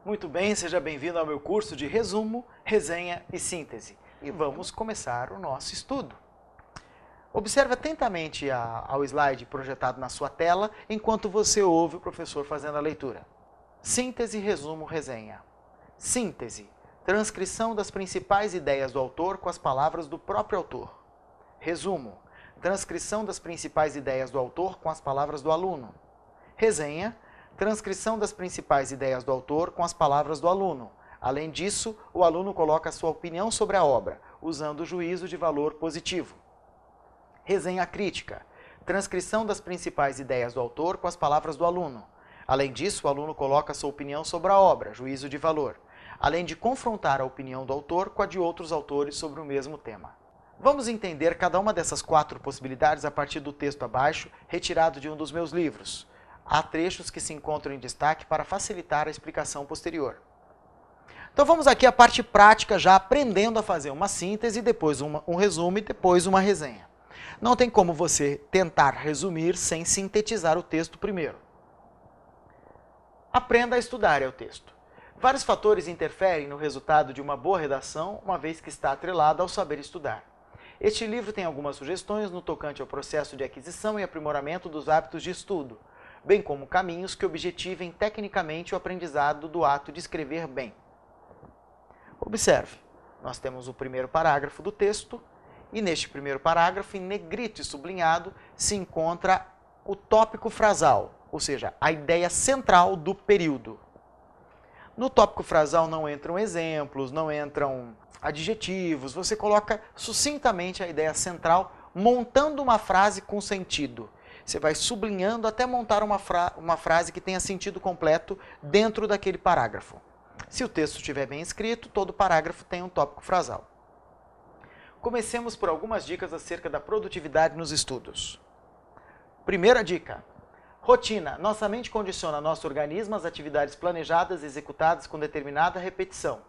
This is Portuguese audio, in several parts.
Muito bem, seja bem-vindo ao meu curso de resumo, resenha e síntese. E vamos começar o nosso estudo. Observe atentamente ao slide projetado na sua tela, enquanto você ouve o professor fazendo a leitura. Síntese, resumo, resenha. Síntese, transcrição das principais ideias do autor com as palavras do próprio autor. Resumo, transcrição das principais ideias do autor com as palavras do aluno. Resenha, transcrição das principais ideias do autor com as palavras do aluno. Além disso, o aluno coloca a sua opinião sobre a obra, usando o juízo de valor positivo. Resenha crítica, transcrição das principais ideias do autor com as palavras do aluno. Além disso, o aluno coloca a sua opinião sobre a obra, juízo de valor, além de confrontar a opinião do autor com a de outros autores sobre o mesmo tema. Vamos entender cada uma dessas 4 possibilidades a partir do texto abaixo, retirado de um dos meus livros. Há trechos que se encontram em destaque para facilitar a explicação posterior. Então vamos aqui à parte prática, já aprendendo a fazer uma síntese, depois um resumo e depois uma resenha. Não tem como você tentar resumir sem sintetizar o texto primeiro. Aprenda a estudar o texto. Vários fatores interferem no resultado de uma boa redação, uma vez que está atrelado ao saber estudar. Este livro tem algumas sugestões no tocante ao processo de aquisição e aprimoramento dos hábitos de estudo, bem como caminhos que objetivem tecnicamente o aprendizado do ato de escrever bem. Observe, nós temos o primeiro parágrafo do texto, e neste primeiro parágrafo, em negrito e sublinhado, se encontra o tópico frasal, ou seja, a ideia central do período. No tópico frasal não entram exemplos, não entram adjetivos, você coloca sucintamente a ideia central, montando uma frase com sentido. Você vai sublinhando até montar uma frase que tenha sentido completo dentro daquele parágrafo. Se o texto estiver bem escrito, todo parágrafo tem um tópico frasal. Comecemos por algumas dicas acerca da produtividade nos estudos. Primeira dica. Rotina. Nossa mente condiciona nosso organismo às atividades planejadas e executadas com determinada repetição.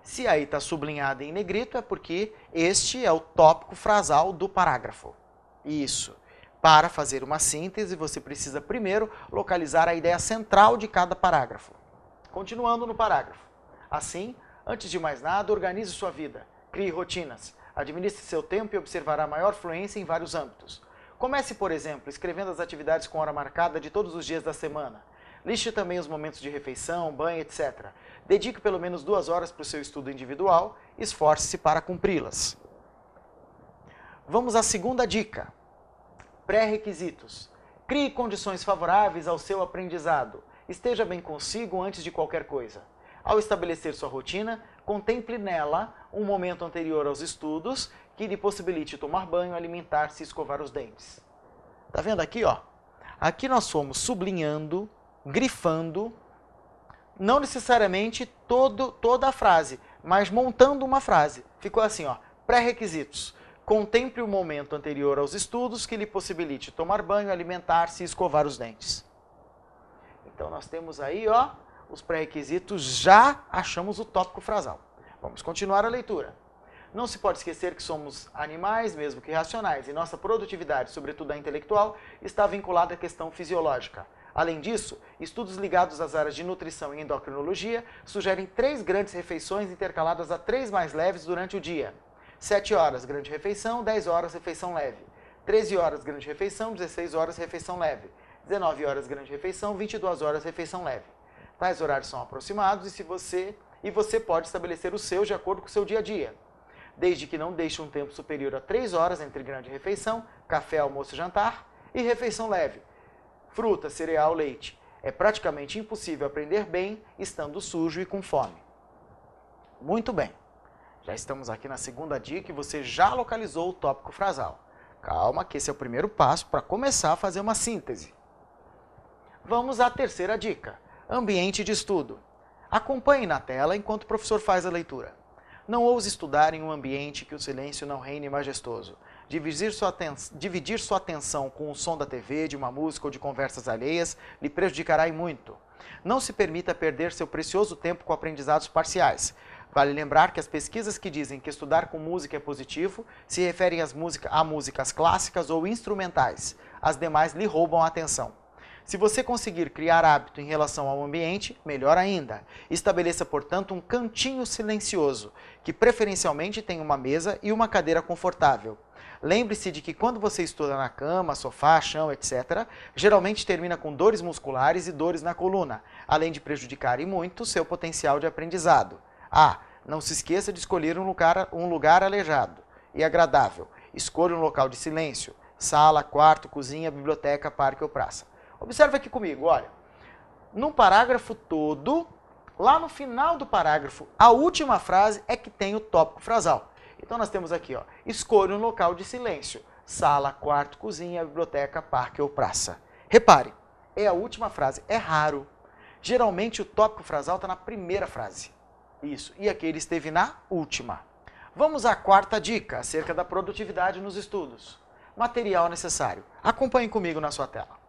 Se aí está sublinhado em negrito, é porque este é o tópico frasal do parágrafo. Isso. Para fazer uma síntese, você precisa primeiro localizar a ideia central de cada parágrafo. Continuando no parágrafo. Assim, antes de mais nada, organize sua vida. Crie rotinas. Administre seu tempo e observará maior fluência em vários âmbitos. Comece, por exemplo, escrevendo as atividades com hora marcada de todos os dias da semana. Liste também os momentos de refeição, banho, etc. Dedique pelo menos 2 horas para o seu estudo individual e esforce-se para cumpri-las. Vamos à segunda dica. Pré-requisitos. Crie condições favoráveis ao seu aprendizado. Esteja bem consigo antes de qualquer coisa. Ao estabelecer sua rotina, contemple nela um momento anterior aos estudos que lhe possibilite tomar banho, alimentar-se e escovar os dentes. Tá vendo aqui, ó? Aqui nós fomos sublinhando, grifando, não necessariamente toda a frase, mas montando uma frase. Ficou assim, ó, pré-requisitos. Contemple o momento anterior aos estudos que lhe possibilite tomar banho, alimentar-se e escovar os dentes. Então nós temos aí, ó, os pré-requisitos, já achamos o tópico frasal. Vamos continuar a leitura. Não se pode esquecer que somos animais, mesmo que racionais, e nossa produtividade, sobretudo a intelectual, está vinculada à questão fisiológica. Além disso, estudos ligados às áreas de nutrição e endocrinologia sugerem 3 grandes refeições intercaladas a 3 mais leves durante o dia. 7 horas, grande refeição, 10 horas, refeição leve. 13 horas, grande refeição, 16 horas, refeição leve. 19 horas, grande refeição, 22 horas, refeição leve. Tais horários são aproximados e você pode estabelecer os seus de acordo com o seu dia a dia. Desde que não deixe um tempo superior a 3 horas entre grande refeição, café, almoço e jantar, e refeição leve, fruta, cereal, leite. É praticamente impossível aprender bem estando sujo e com fome. Muito bem. Já estamos aqui na segunda dica e você já localizou o tópico frasal. Calma, que esse é o primeiro passo para começar a fazer uma síntese. Vamos à terceira dica. Ambiente de estudo. Acompanhe na tela enquanto o professor faz a leitura. Não ouse estudar em um ambiente que o silêncio não reine majestoso. Dividir sua atenção com o som da TV, de uma música ou de conversas alheias lhe prejudicará e muito. Não se permita perder seu precioso tempo com aprendizados parciais. Vale lembrar que as pesquisas que dizem que estudar com música é positivo se referem a músicas clássicas ou instrumentais. As demais lhe roubam a atenção. Se você conseguir criar hábito em relação ao ambiente, melhor ainda. Estabeleça, portanto, um cantinho silencioso, que preferencialmente tenha uma mesa e uma cadeira confortável. Lembre-se de que quando você estuda na cama, sofá, chão, etc., geralmente termina com dores musculares e dores na coluna, além de prejudicar e muito seu potencial de aprendizado. Não se esqueça de escolher um lugar arejado e agradável. Escolha um local de silêncio, sala, quarto, cozinha, biblioteca, parque ou praça. Observe aqui comigo, olha, no parágrafo todo, lá no final do parágrafo, a última frase é que tem o tópico frasal. Então nós temos aqui, escolha um local de silêncio, sala, quarto, cozinha, biblioteca, parque ou praça. Repare, é a última frase, é raro. Geralmente o tópico frasal está na primeira frase. Isso, e aqui ele esteve na última. Vamos à quarta dica, acerca da produtividade nos estudos. Material necessário. Acompanhe comigo na sua tela.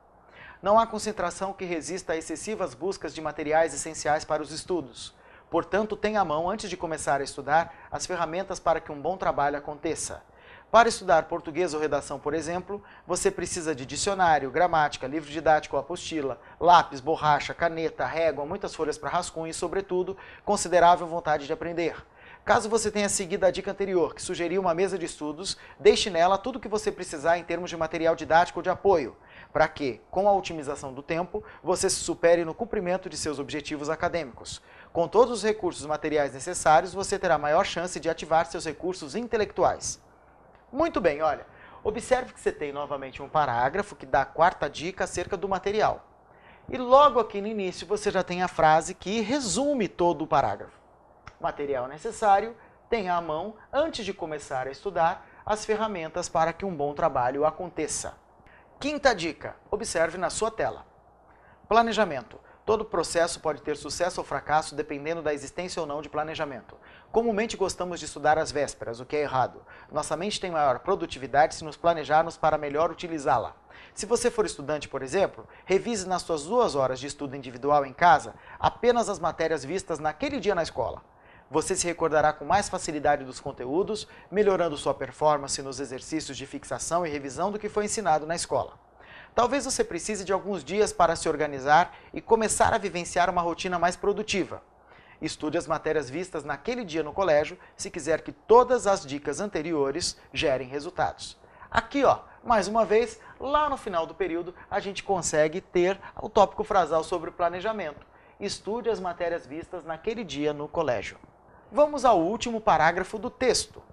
Não há concentração que resista a excessivas buscas de materiais essenciais para os estudos. Portanto, tenha à mão, antes de começar a estudar, as ferramentas para que um bom trabalho aconteça. Para estudar português ou redação, por exemplo, você precisa de dicionário, gramática, livro didático ou apostila, lápis, borracha, caneta, régua, muitas folhas para rascunho e, sobretudo, considerável vontade de aprender. Caso você tenha seguido a dica anterior, que sugeriu uma mesa de estudos, deixe nela tudo o que você precisar em termos de material didático ou de apoio, para que, com a otimização do tempo, você se supere no cumprimento de seus objetivos acadêmicos. Com todos os recursos materiais necessários, você terá maior chance de ativar seus recursos intelectuais. Muito bem, olha, observe que você tem novamente um parágrafo que dá a quarta dica acerca do material. E logo aqui no início você já tem a frase que resume todo o parágrafo. Material necessário, tenha à mão, antes de começar a estudar, as ferramentas para que um bom trabalho aconteça. Quinta dica, observe na sua tela. Planejamento. Todo processo pode ter sucesso ou fracasso dependendo da existência ou não de planejamento. Comumente gostamos de estudar às vésperas, o que é errado. Nossa mente tem maior produtividade se nos planejarmos para melhor utilizá-la. Se você for estudante, por exemplo, revise nas suas 2 horas de estudo individual em casa apenas as matérias vistas naquele dia na escola. Você se recordará com mais facilidade dos conteúdos, melhorando sua performance nos exercícios de fixação e revisão do que foi ensinado na escola. Talvez você precise de alguns dias para se organizar e começar a vivenciar uma rotina mais produtiva. Estude as matérias vistas naquele dia no colégio, se quiser que todas as dicas anteriores gerem resultados. Aqui, mais uma vez, lá no final do período, a gente consegue ter o tópico frasal sobre o planejamento. Estude as matérias vistas naquele dia no colégio. Vamos ao último parágrafo do texto.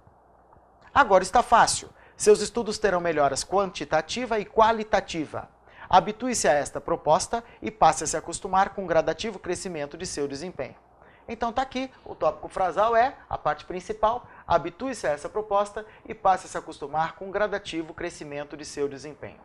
Agora está fácil. Seus estudos terão melhoras quantitativa e qualitativa. Habitue-se a esta proposta e passe a se acostumar com o gradativo crescimento de seu desempenho. Então está aqui, o tópico frasal é a parte principal, habitue-se a essa proposta e passe a se acostumar com o gradativo crescimento de seu desempenho.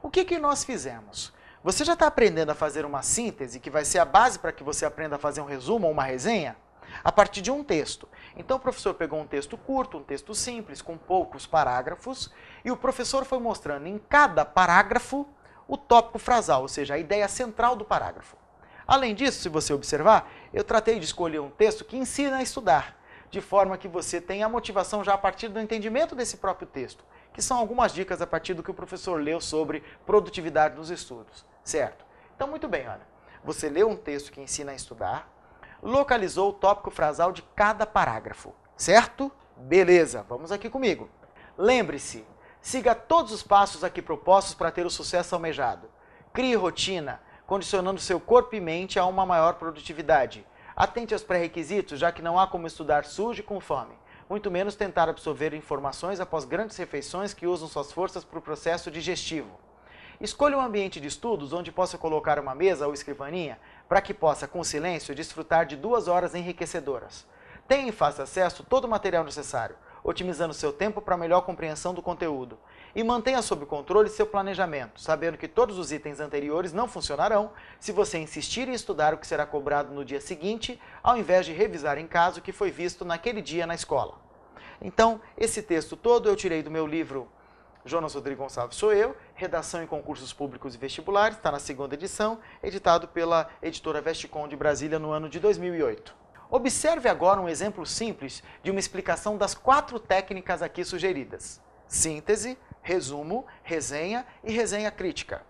O que nós fizemos? Você já está aprendendo a fazer uma síntese, que vai ser a base para que você aprenda a fazer um resumo ou uma resenha? A partir de um texto. Então o professor pegou um texto curto, um texto simples, com poucos parágrafos, e o professor foi mostrando em cada parágrafo o tópico frasal, ou seja, a ideia central do parágrafo. Além disso, se você observar, eu tratei de escolher um texto que ensina a estudar, de forma que você tenha a motivação já a partir do entendimento desse próprio texto, que são algumas dicas a partir do que o professor leu sobre produtividade nos estudos, certo? Então, muito bem, olha, você leu um texto que ensina a estudar, localizou o tópico frasal de cada parágrafo, certo? Beleza, vamos aqui comigo. Lembre-se, siga todos os passos aqui propostos para ter o sucesso almejado. Crie rotina, condicionando seu corpo e mente a uma maior produtividade. Atente aos pré-requisitos, já que não há como estudar sujo e com fome, muito menos tentar absorver informações após grandes refeições que usam suas forças para o processo digestivo. Escolha um ambiente de estudos onde possa colocar uma mesa ou escrivaninha para que possa, com silêncio, desfrutar de 2 horas enriquecedoras. Tenha e faça acesso a todo o material necessário, otimizando seu tempo para melhor compreensão do conteúdo. E mantenha sob controle seu planejamento, sabendo que todos os itens anteriores não funcionarão se você insistir em estudar o que será cobrado no dia seguinte, ao invés de revisar em casa o que foi visto naquele dia na escola. Então, esse texto todo eu tirei do meu livro Jonas Rodrigo Gonçalves Sou Eu, Redação em Concursos Públicos e Vestibulares, está na 2ª edição, editado pela editora Vesticom de Brasília no ano de 2008. Observe agora um exemplo simples de uma explicação das 4 técnicas aqui sugeridas: síntese, resumo, resenha e resenha crítica.